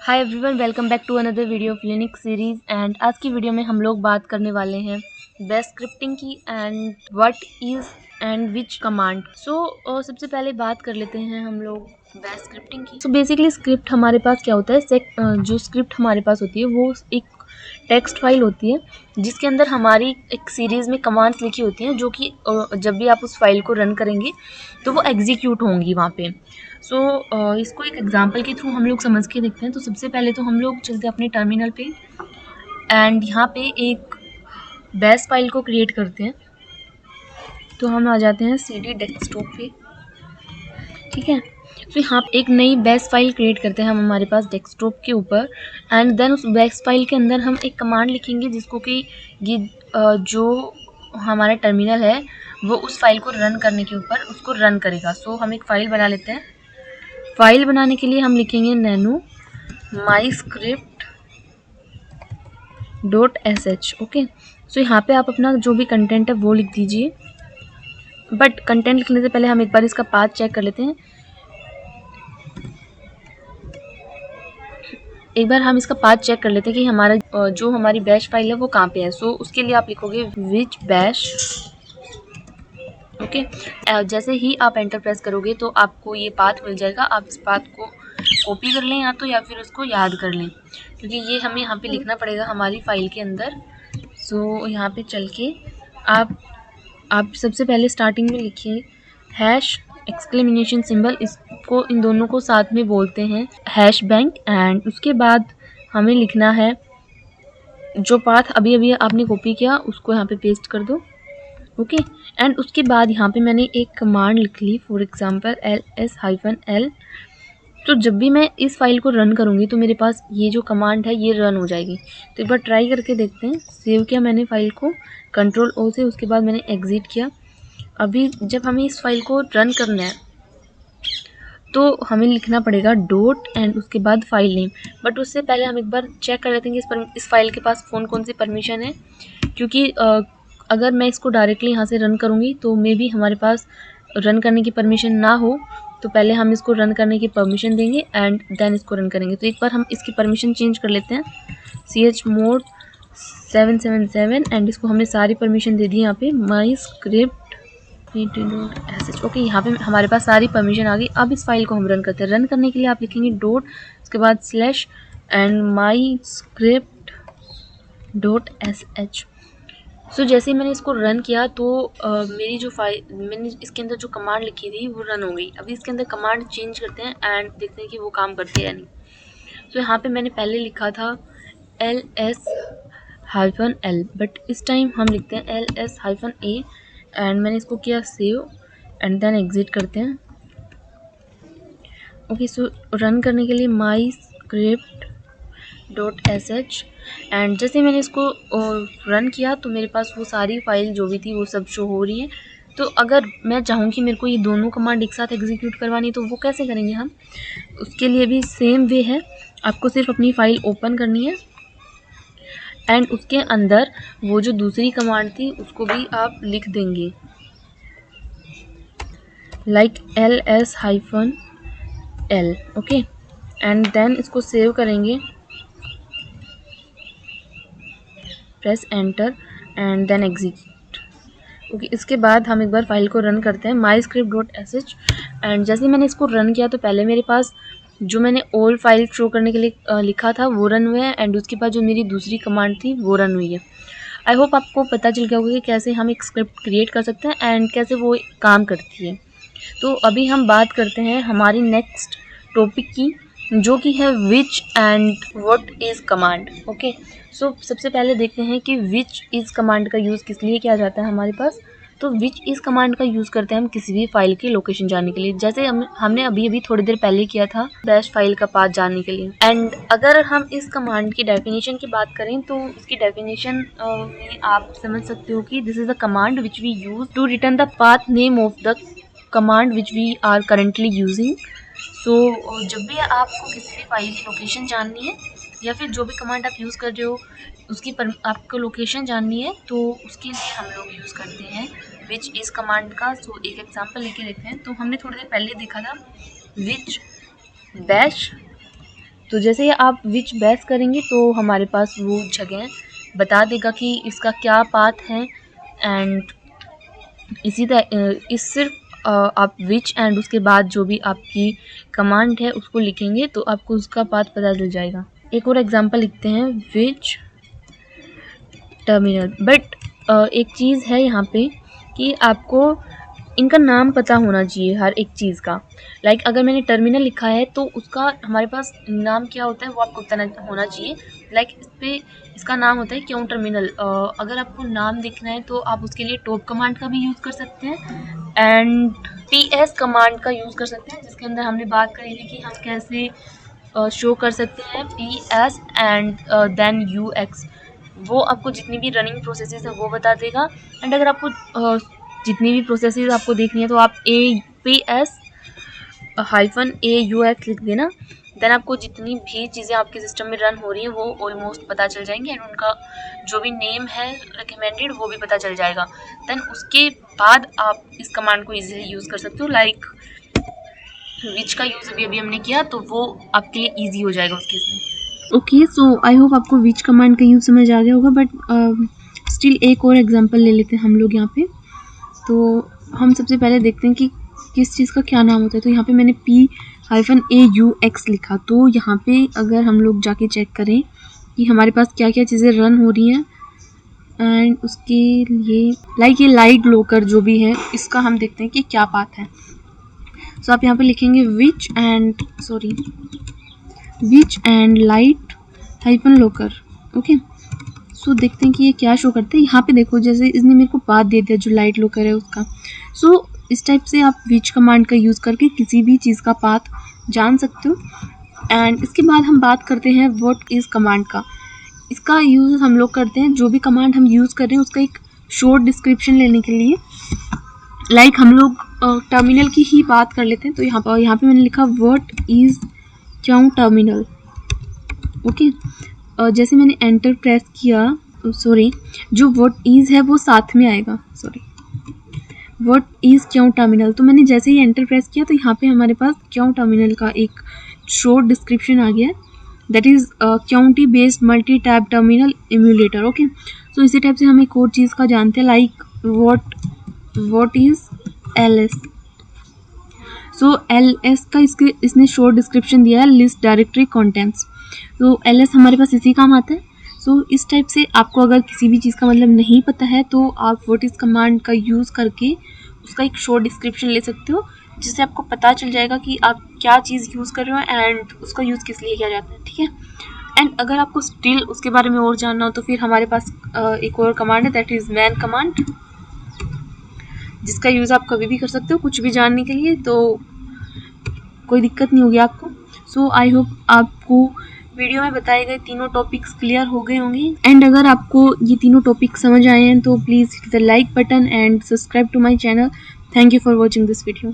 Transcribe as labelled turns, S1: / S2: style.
S1: Hi everyone, welcome back to another video of Linux series. एंड आज की video में हम लोग बात करने वाले हैं बैश स्क्रिप्टिंग की and what is and which command. सबसे पहले बात कर लेते हैं हम लोग बैश स्क्रिप्टिंग की। बेसिकली स्क्रिप्ट हमारे पास क्या होता है, जो स्क्रिप्ट हमारे पास होती है वो एक टेक्स्ट फाइल होती है जिसके अंदर हमारी एक सीरीज़ में कमांड्स लिखी होती हैं जो कि जब भी आप उस फाइल को रन करेंगे तो वो एग्जीक्यूट होंगी वहाँ पे। इसको एक एग्जांपल के थ्रू हम लोग समझ के देखते हैं। तो सबसे पहले तो हम लोग चलते हैं अपने टर्मिनल पे एंड यहाँ पे एक बैश फाइल को क्रिएट करते हैं। तो हम आ जाते हैं CD डेस्कटॉप पे, ठीक है। तो यहाँ पे एक नई बैश फाइल क्रिएट करते हैं हम हमारे पास डेस्कटॉप के ऊपर एंड देन उस बैश फाइल के अंदर हम एक कमांड लिखेंगे जिसको कि ये जो हमारा टर्मिनल है वो उस फाइल को रन करने के ऊपर उसको रन करेगा। हम एक फ़ाइल बना लेते हैं। फाइल बनाने के लिए हम लिखेंगे nano myscript.sh। ओके, यहाँ पे आप अपना जो भी कंटेंट है वो लिख दीजिए, बट कंटेंट लिखने से पहले हम एक बार इसका पाथ चेक कर लेते हैं। एक बार हम इसका पाथ चेक कर लेते हैं कि हमारा जो हमारी बैश फाइल है वो कहाँ पे है। उसके लिए आप लिखोगे विच बैश। ओके, जैसे ही आप एंटर प्रेस करोगे तो आपको ये पाथ मिल जाएगा। आप इस पाथ को कॉपी कर लें या फिर उसको याद कर लें, क्योंकि ये हमें यहाँ पे लिखना पड़ेगा हमारी फाइल के अंदर। यहाँ पे चल के आप सबसे पहले स्टार्टिंग में लिखिए हैश एक्सक्लेमेशन सिंबल, इसको इन दोनों को साथ में बोलते हैं हैश बैंक। एंड उसके बाद हमें लिखना है जो पाथ अभी अभी आपने कॉपी किया उसको यहाँ पे पेस्ट कर दो। ओके, एंड उसके बाद यहाँ पे मैंने एक कमांड लिख ली, फॉर एग्जांपल ls-l। तो जब भी मैं इस फाइल को रन करूँगी तो मेरे पास ये जो कमांड है ये रन हो जाएगी। तो एक बार ट्राई करके देखते हैं। सेव किया मैंने फाइल को Ctrl+O से, उसके बाद मैंने एग्ज़िट किया। अभी जब हमें इस फाइल को रन करना है तो हमें लिखना पड़ेगा डॉट एंड उसके बाद फाइल नेम। बट उससे पहले हम एक बार चेक कर लेते हैं कि इस फाइल के पास कौन सी परमिशन है, क्योंकि अगर मैं इसको डायरेक्टली यहाँ से रन करूँगी तो मे भी हमारे पास रन करने की परमिशन ना हो। तो पहले हम इसको रन करने की परमिशन देंगे एंड देन इसको रन करेंगे। तो एक बार हम इसकी परमिशन चेंज कर लेते हैं, chmod 777 एंड इसको हमने सारी परमिशन दे दी यहाँ पे myscript.sh। ओके, यहाँ पे हमारे पास सारी परमिशन आ गई। अब इस फाइल को हम रन करते हैं। रन करने के लिए आप लिखेंगे डॉट, उसके बाद स्लैश एंड myscript.sh। जैसे ही मैंने इसको रन किया तो मेरी जो मैंने इसके अंदर जो कमांड लिखी थी वो रन हो गई। अभी इसके अंदर कमांड चेंज करते हैं एंड देखते हैं कि वो काम करती है या नहीं। यहाँ पे मैंने पहले लिखा था ls-l, बट इस टाइम हम लिखते हैं ls-a एंड मैंने इसको किया सेव एंड देन एग्ज़िट करते हैं। ओके, रन करने के लिए myscript.sh एंड जैसे मैंने इसको रन किया तो मेरे पास वो सारी फाइल जो भी थी वो सब शो हो रही है। तो अगर मैं चाहूँ कि मेरे को ये दोनों कमांड एक साथ एग्जीक्यूट करवानी तो वो कैसे करेंगे हम, उसके लिए भी सेम वे है। आपको सिर्फ अपनी फ़ाइल ओपन करनी है एंड उसके अंदर वो जो दूसरी कमांड थी उसको भी आप लिख देंगे, like ls-l। Okay, and then इसको सेव करेंगे, press enter and then execute. Okay, इसके बाद हम एक बार फाइल को रन करते हैं myscript.sh एंड जैसे मैंने इसको रन किया तो पहले मेरे पास जो मैंने ओल्ड फाइल शो करने के लिए लिखा था वो रन हुआ है एंड उसके बाद जो मेरी दूसरी कमांड थी वो रन हुई है। आई होप आपको पता चल गया होगा कि कैसे हम एक स्क्रिप्ट क्रिएट कर सकते हैं एंड कैसे वो काम करती है। तो अभी हम बात करते हैं हमारी नेक्स्ट टॉपिक की, जो कि है which and what is command. Okay, सबसे पहले देखते हैं कि विच इज़ कमांड का यूज़ किस लिए किया जाता है हमारे पास। तो विच इज़ कमांड का यूज़ करते हैं हम किसी भी फाइल की लोकेशन जानने के लिए, जैसे हमने अभी थोड़ी देर पहले किया था बैश फाइल का पाथ जानने के लिए। एंड अगर हम इस कमांड की डेफिनेशन की बात करें तो इसकी डेफिनेशन में आप समझ सकते हो कि this is a command which we use to return the path name of the command which we are currently using. जब भी आपको किसी भी फाइल की लोकेशन जाननी है या फिर जो भी कमांड आप यूज़ कर रहे हो उसकी आपको लोकेशन जाननी है तो उसके लिए हम लोग यूज़ करते हैं विच इज़ कमांड का। एक एग्जांपल लेके देखते हैं। तो हमने थोड़ी देर पहले देखा था विच बैश तो जैसे ही आप विच बेस करेंगे तो हमारे पास वो जगह बता देगा कि इसका क्या पाथ है। एंड इसी तरह इस सिर्फ आप विच एंड उसके बाद जो भी आपकी कमांड है उसको लिखेंगे तो आपको उसका पाथ पता चल जाएगा। एक और एग्जांपल लिखते हैं, विच टर्मिनल। बट एक चीज़ है यहाँ पे कि आपको इनका नाम पता होना चाहिए हर एक चीज़ का। लाइक अगर मैंने टर्मिनल लिखा है तो उसका हमारे पास नाम क्या होता है वो आपको पता होना चाहिए। लाइक इस पे इसका नाम होता है क्यों टर्मिनल। अगर आपको नाम देखना है तो आप उसके लिए टॉप कमांड का भी यूज़ कर सकते हैं एंड ps कमांड का यूज़ कर सकते हैं, जिसके अंदर हमने बात करी थी कि हम कैसे शो कर सकते हैं ps एंड देन ux। वो आपको जितनी भी रनिंग प्रोसेसेस है वो बता देगा। एंड अगर आपको जितनी भी प्रोसेसेस आपको देखनी है तो आप ps-aux लिख देना। देन आपको जितनी भी चीज़ें आपके सिस्टम में रन हो रही हैं वो ऑलमोस्ट पता चल जाएंगी एंड उनका जो भी नेम है रिकमेंडेड वो भी पता चल जाएगा। देन उसके बाद आप इस कमांड को इजीली यूज़ कर सकते हो। लाइक विच का यूज़ अभी हमने किया तो वो आपके लिए ईजी हो जाएगा उसके साथ। ओके, सो आई होप आपको विच कमांड का यूज़ समझ आ गया होगा। बट स्टिल एक और एग्जांपल ले लेते हैं हम लोग यहाँ पे। तो हम सबसे पहले देखते हैं कि किस चीज़ का क्या नाम होता है। तो यहाँ पे मैंने p-aux लिखा। तो यहाँ पे अगर हम लोग जाके चेक करें कि हमारे पास क्या क्या चीज़ें रन हो रही हैं एंड उसके लिए लाइक ये लाइट लोकर जो भी है इसका हम देखते हैं कि क्या पाथ है। सो आप यहाँ पे लिखेंगे which and light hyphen locker. Okay, so देखते हैं कि ये क्या शो करते हैं। यहाँ पे देखो जैसे इसने मेरे को पाथ दे दिया जो लाइट लोकर है उसका। सो इस टाइप से आप विच कमांड का यूज़ करके किसी भी चीज़ का पाथ जान सकते हो। एंड इसके बाद हम बात करते हैं व्हाट इज़ कमांड का। इसका यूज़ हम लोग करते हैं जो भी कमांड हम यूज़ कर रहे हैं उसका एक शॉर्ट डिस्क्रिप्शन लेने के लिए। लाइक हम लोग टर्मिनल की ही बात कर लेते हैं। तो यहाँ पे मैंने लिखा व्हाट इज़ क्यों टर्मिनल। ओके, जैसे मैंने एंटर प्रेस किया, जो व्हाट इज़ है वो साथ में आएगा। व्हाट इज़ क्यों टर्मिनल। तो मैंने जैसे ही एंटर प्रेस किया तो यहाँ पे हमारे पास क्यों टर्मिनल का एक शॉर्ट डिस्क्रिप्शन आ गया है, that is Qt based multi tab terminal emulator. Okay, so इसी टाइप से हम एक और चीज़ का जानते हैं, like what is ls। So ls का इसने शॉर्ट डिस्क्रिप्शन दिया है, लिस्ट डायरेक्टरी कॉन्टेंट्स। तो ls हमारे पास इसी काम आता है। सो इस टाइप से आपको अगर किसी भी चीज़ का मतलब नहीं पता है तो आप व्हाट इज़ कमांड का यूज़ करके उसका एक शॉर्ट डिस्क्रिप्शन ले सकते हो, जिससे आपको पता चल जाएगा कि आप क्या चीज़ यूज़ कर रहे हो एंड उसका यूज़ किस लिए किया जाता है। ठीक है, एंड अगर आपको स्टिल उसके बारे में और जानना हो तो फिर हमारे पास एक और कमांड है, दैट इज़ मैन कमांड, जिसका यूज़ आप कभी भी कर सकते हो कुछ भी जानने के लिए, तो कोई दिक्कत नहीं होगी आपको। सो आई होप आपको वीडियो में बताए गए तीनों टॉपिक्स क्लियर हो गए होंगे। एंड अगर आपको ये तीनों टॉपिक्स समझ आए हैं तो please hit the like button and subscribe to my channel. Thank you for watching this video.